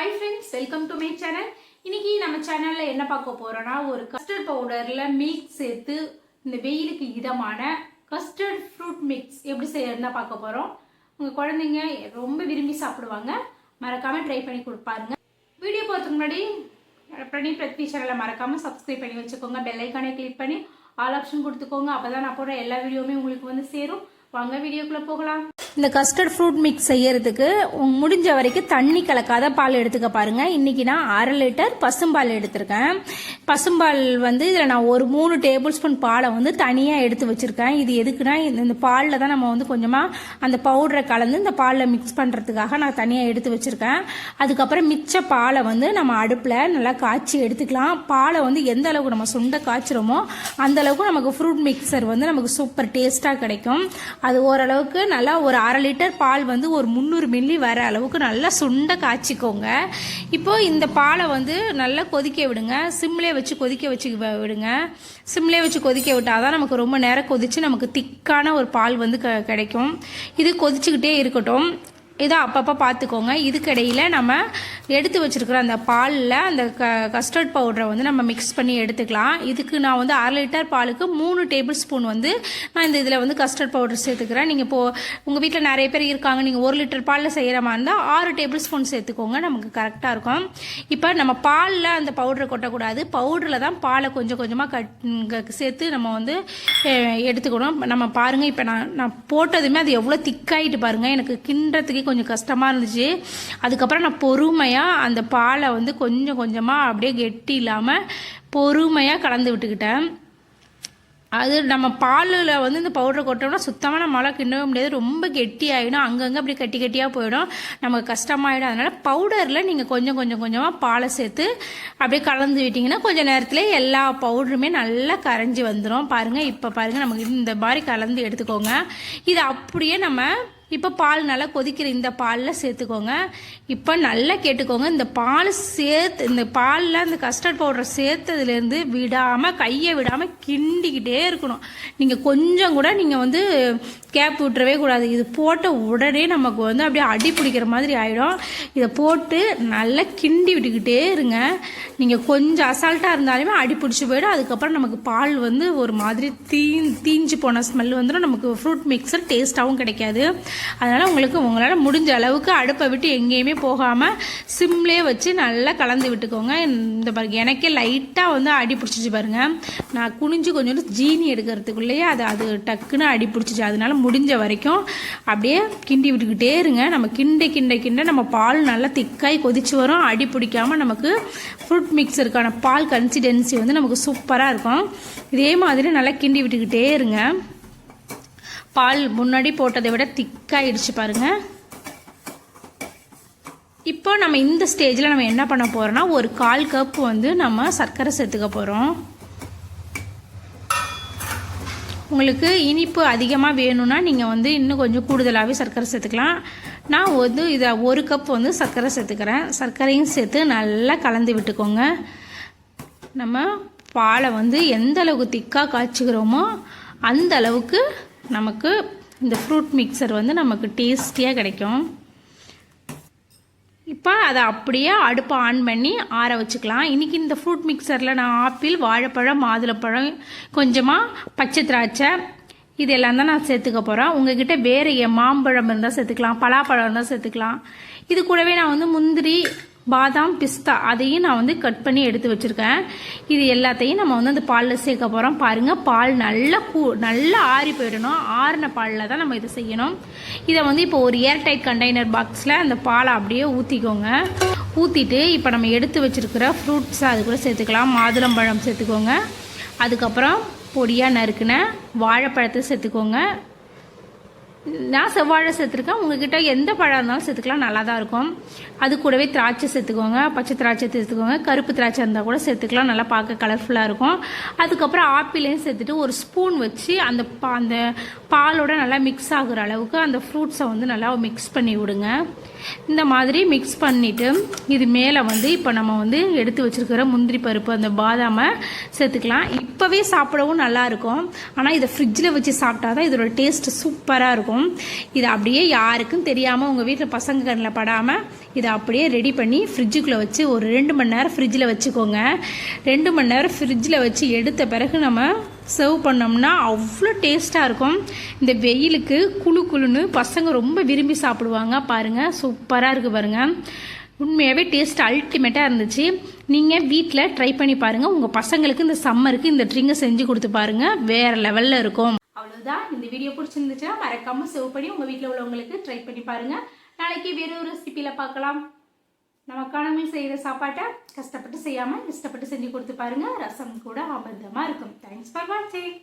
Hi friends, welcome to my channel. இன்னைக்கு நம்ம சேனல்ல என்ன பார்க்க போறோம்னா ஒரு கஸ்டர்ட் பவுடர்ல மில்க் சேர்த்து இந்த வெயிலுக்கு இதமான கஸ்டர்ட் ஃப்ரூட் மிக்ஸ் எப்படி செய்யறதுன்னு பார்க்க போறோம். உங்க குழந்தைங்க ரொம்ப விரும்பி சாப்பிடுவாங்க. மறக்காம ட்ரை பண்ணி கொடுப்பாருங்க. வீடியோ பார்த்துக்கு முன்னாடி பிரத்வி சேனலை மறக்காம சப்ஸ்கிரைப் பண்ணி வச்சுக்கோங்க. பெல் ஐகானை கிளிக் பண்ணி ஆல் ஆப்ஷன் கொடுத்துக்கோங்க. அப்பதான் நான் போடுற எல்லா வீடியோவுமே உங்களுக்கு வந்து சேரும். வாங்க வீடியோக்குள்ள போகலாம். இந்த கஸ்டர்ட் ஃப்ரூட் மிக்ஸ் செய்யறதுக்கு முடிஞ்ச வரைக்கும் தண்ணி கலக்காத பால் எடுத்துக்க பாருங்க. இன்னைக்கு நான் 1/2 லிட்டர் பசும்பால் எடுத்திருக்கேன். பசும்பால் வந்து இதில் நான் ஒரு 3 டேபிள் ஸ்பூன் பாலை வந்து தனியாக எடுத்து வச்சிருக்கேன். இது எதுக்குன்னா இந்த பாலில் தான் நம்ம வந்து கொஞ்சமாக அந்த பவுடரை கலந்து இந்த பாலில் மிக்ஸ் பண்ணுறதுக்காக நான் தனியாக எடுத்து வச்சிருக்கேன். அதுக்கப்புறம் மிச்ச பாலை வந்து நம்ம அடுப்பில் நல்லா காய்ச்சி எடுத்துக்கலாம். பாலை வந்து எந்த அளவுக்கு நம்ம சுண்ட காய்ச்சிரோமோ அந்த அளவுக்கு நமக்கு ஃப்ரூட் மிக்சர் வந்து நமக்கு சூப்பர் டேஸ்ட்டாக கிடைக்கும். அது ஓரளவுக்கு நல்லா ஒரு 1/2 லிட்டர் பால் வந்து ஒரு 300 மில்லி வர அளவுக்கு நல்லா சுண்ட காய்ச்சிக்கோங்க. இப்போ இந்த பாலை வந்து நல்லா கொதிக்க விடுங்க. சிம்லேயே வச்சு கொதிக்க வச்சு விடுங்க. சிம்லேயே வச்சு கொதிக்க விட்டாதான் நமக்கு ரொம்ப நேரம் கொதிச்சு நமக்கு திக்கான ஒரு பால் வந்து கிடைக்கும். இது கொதிச்சுக்கிட்டே இருக்கட்டும். இதை அப்பப்போ பார்த்துக்கோங்க. இதுக்கிடையில் நம்ம எடுத்து வச்சுருக்கிற அந்த பாலில் அந்த கஸ்டர்ட் பவுடரை வந்து நம்ம மிக்ஸ் பண்ணி எடுத்துக்கலாம். இதுக்கு நான் வந்து 1/2 லிட்டர் பாலுக்கு 3 டேபிள் ஸ்பூன் வந்து நான் இந்த இதில் வந்து கஸ்டர்ட் பவுடர் சேர்த்துக்கிறேன். நீங்கள் இப்போது உங்கள் வீட்டில் நிறைய பேர் இருக்காங்க, நீங்கள் 1 லிட்டர் பாலில் செய்கிற மாதிரி இருந்தால் 6 டேபிள் ஸ்பூன் சேர்த்துக்கோங்க. நமக்கு கரெக்டாக இருக்கும். இப்போ நம்ம பாலில் அந்த பவுடரை கொட்டக்கூடாது. பவுடரில் தான் பாலை கொஞ்சம் கொஞ்சமாக சேர்த்து நம்ம வந்து எடுத்துக்கணும். நம்ம பாருங்கள், இப்போ நான் போட்டதுமே அது எவ்வளோ திக்காயிட்டு பாருங்கள். எனக்கு கிண்டுறதுக்கு கொஞ்சம் கஷ்டமாக இருந்துச்சு. அதுக்கப்புறம் நான் பொறுமையாக அந்த பாலை வந்து கொஞ்சம் கொஞ்சமாக அப்படியே கெட்டி இல்லாமல் பொறுமையாக கலந்து விட்டுக்கிட்டேன். அது நம்ம பாலில் வந்து இந்த பவுடரை கொட்டோம்னா சுத்தமாக நம்மளால கிண்டவே முடியாது. ரொம்ப கெட்டி ஆகிடும். அங்கங்கே அப்படி கட்டி கட்டியாக போயிடும். நமக்கு கஷ்டமாயிடும். அதனால் பவுடரில் நீங்கள் கொஞ்சம் கொஞ்சமாக பாலை சேர்த்து அப்படியே கலந்து விட்டிங்கன்னா கொஞ்சம் நேரத்தில் எல்லா பவுடருமே நல்லா கரைஞ்சி வந்துடும். பாருங்கள், இப்போ பாருங்கள், நமக்கு இந்த மாதிரி கலந்து எடுத்துக்கோங்க. இது அப்படியே நம்ம இப்போ பால் நல்லா கொதிக்கிற இந்த பாலில் சேர்த்துக்கோங்க. இப்போ நல்லா கேட்டுக்கோங்க. இந்த பால் சேர்த்து இந்த பாலில் அந்த கஸ்டர்ட் பவுடரை சேர்த்ததுலேருந்து விடாமல் கையை விடாமல் கிண்டிக்கிட்டே இருக்கணும். நீங்கள் கொஞ்சம் கூட நீங்கள் வந்து கேப் விட்டுறவே கூடாது. இது போட்ட உடனே நமக்கு வந்து அப்படியே அடி பிடிக்கிற மாதிரி ஆகிடும். இதை போட்டு நல்லா கிண்டி விட்டுக்கிட்டே இருங்க. நீங்கள் கொஞ்சம் அசால்ட்டாக இருந்தாலுமே அடி பிடிச்சி போயிடும். அதுக்கப்புறம் நமக்கு பால் வந்து ஒரு மாதிரி தீஞ்சு போன ஸ்மெல் வந்துடும். நமக்கு ஃப்ரூட் மிக்சர் டேஸ்ட்டாகவும் கிடைக்காது. அதனால் உங்களால் முடிஞ்ச அளவுக்கு அடுப்பை விட்டு எங்கேயுமே போகாமல் சிம்லேயே வச்சு நல்லா கலந்து விட்டுக்கோங்க. இந்த பாருங்க, எனக்கே லைட்டாக வந்து அடி பிடிச்சிச்சு பாருங்கள். நான் குனிஞ்சு கொஞ்சோண்டு ஜீனி எடுக்கிறதுக்குள்ளேயே அது டக்குன்னு அடி பிடிச்சிச்சு. அதனால முடிஞ்ச வரைக்கும் அப்படியே கிண்டி விட்டுக்கிட்டே இருங்க. நம்ம கிண்ட நம்ம பால் நல்லா திக்காய் கொதிச்சு வரும். அடி பிடிக்காமல் நமக்கு ஃப்ரூட் மிக்சருக்கான பால் கன்சிஸ்டன்சி வந்து நமக்கு சூப்பராக இருக்கும். இதே மாதிரி நல்லா கிண்டி விட்டுக்கிட்டே இருங்க. பால் முன்னாடி போட்டதை விட திக்காயிடுச்சு பாருங்கள். இப்போ நம்ம இந்த ஸ்டேஜில் நம்ம என்ன பண்ண போகிறோம்னா ஒரு 1/4 கப் வந்து நம்ம சர்க்கரை சேர்த்துக்க போகிறோம். உங்களுக்கு இனிப்பு அதிகமாக வேணும்னா நீங்கள் வந்து இன்னும் கொஞ்சம் கூடுதலாகவே சர்க்கரை சேர்த்துக்கலாம். நான் வந்து இதை 1 கப் வந்து சர்க்கரை சேர்த்துக்கிறேன். சர்க்கரையும் சேர்த்து நல்லா கலந்து விட்டுக்கோங்க. நம்ம பாலை வந்து எந்த அளவுக்கு திக்காக காய்ச்சிக்கிறோமோ அந்த அளவுக்கு நமக்கு இந்த ஃப்ரூட் மிக்சர் வந்து நமக்கு டேஸ்டியாக கிடைக்கும். இப்போ அதை அப்படியே அடுப்பை ஆன் பண்ணி ஆற வச்சுக்கலாம். இன்றைக்கி இந்த ஃப்ரூட் மிக்சரில் நான் ஆப்பிள், வாழைப்பழம், மாதுளப்பழம், கொஞ்சமாக பச்சை திராட்சை இதெல்லாம் தான் நான் சேர்த்துக்க போகிறேன். உங்ககிட்ட வேறு மாம்பழம் இருந்தால் சேர்த்துக்கலாம், பலாப்பழம் இருந்தால் சேர்த்துக்கலாம். இது கூடவே நான் வந்து முந்திரி, பாதாம், பிஸ்தா அதையும் நான் வந்து கட் பண்ணி எடுத்து வச்சுருக்கேன். இது எல்லாத்தையும் நம்ம வந்து அந்த பாலில் சேர்க்க போகிறோம். பாருங்கள், பால் நல்லா ஆறி போயிடணும். ஆறின பாலில் தான் நம்ம இதை செய்யணும். இதை வந்து இப்போ ஒரு ஏர்டைட் கண்டெய்னர் பாக்ஸில் அந்த பாலை அப்படியே ஊற்றிக்கோங்க. ஊற்றிட்டு இப்போ நம்ம எடுத்து வச்சுருக்கிற ஃப்ரூட்ஸ் அது கூட சேர்த்துக்கலாம். மாதுளம்பழம் சேர்த்துக்கோங்க. அதுக்கப்புறம் பொடியாக நறுக்குன வாழைப்பழத்தை சேர்த்துக்கோங்க. நான் செவ்வாழை சேர்த்துருக்கேன். உங்ககிட்ட எந்த பழம் இருந்தாலும் சேர்த்துக்கலாம், நல்லா தான் இருக்கும். அது கூடவே திராட்சை சேர்த்துக்கோங்க. பச்சை திராட்சை சேர்த்துக்கோங்க. கருப்பு திராட்சை இருந்தால் கூட சேர்த்துக்கலாம், நல்லா பார்க்க கலர்ஃபுல்லாக இருக்கும். அதுக்கப்புறம் ஆப்பிளையும் சேர்த்துட்டு ஒரு ஸ்பூன் வச்சு அந்த பாலோட நல்லா மிக்ஸ் ஆகுற அளவுக்கு அந்த ஃப்ரூட்ஸை வந்து நல்லா மிக்ஸ் பண்ணி விடுங்க. இந்த மாதிரி மிக்ஸ் பண்ணிவிட்டு இது மேலே வந்து இப்போ நம்ம வந்து எடுத்து வச்சுருக்கிற முந்திரி பருப்பு, அந்த பாதாமை சேர்த்துக்கலாம். இப்போ இப்போவே சாப்பிடவும் நல்லாயிருக்கும். ஆனால் இதை ஃப்ரிட்ஜில் வச்சு சாப்பிட்டா தான் இதோட டேஸ்ட் சூப்பராக இருக்கும். இதை அப்படியே யாருக்கும் தெரியாமல் உங்கள் வீட்டில் பசங்க கண்ணில் படாமல் இதை அப்படியே ரெடி பண்ணி ஃப்ரிட்ஜுக்குள்ளே வச்சு ஒரு 2 மணி நேரம் ஃப்ரிட்ஜில் வச்சுக்கோங்க. 2 மணி நேரம் ஃப்ரிட்ஜில் வச்சு எடுத்த பிறகு நம்ம சர்வ் பண்ணோம்னா அவ்வளோ டேஸ்ட்டாக இருக்கும். இந்த வெயிலுக்கு குழு குழுன்னு பசங்க ரொம்ப விரும்பி சாப்பிடுவாங்க. பாருங்கள், சூப்பராக இருக்குது பாருங்கள். உண்மையாகவே டேஸ்ட் அல்டிமேட்டாக இருந்துச்சு. நீங்கள் வீட்டில் ட்ரை பண்ணி பாருங்கள். உங்கள் பசங்களுக்கு இந்த சம்மருக்கு இந்த ட்ரிங்கை செஞ்சு கொடுத்து பாருங்கள், வேறு லெவலில் இருக்கும். அவ்வளோதான். இந்த வீடியோ பிடிச்சிருந்துச்சுன்னா மறக்காமல் சேவ் பண்ணி உங்கள் வீட்டில் உள்ளவங்களுக்கு ட்ரை பண்ணி பாருங்கள். நாளைக்கு வேறு ஒரு ரெசிபியில் பார்க்கலாம். நம்ம காணாமல் செய்கிற சாப்பாட்டை கஷ்டப்பட்டு செய்யாமல் இஷ்டப்பட்டு செஞ்சு கொடுத்து பாருங்கள். ரசம் கூட அபத்தமாக இருக்கும். தேங்க்ஸ் ஃபார் வாட்சிங்.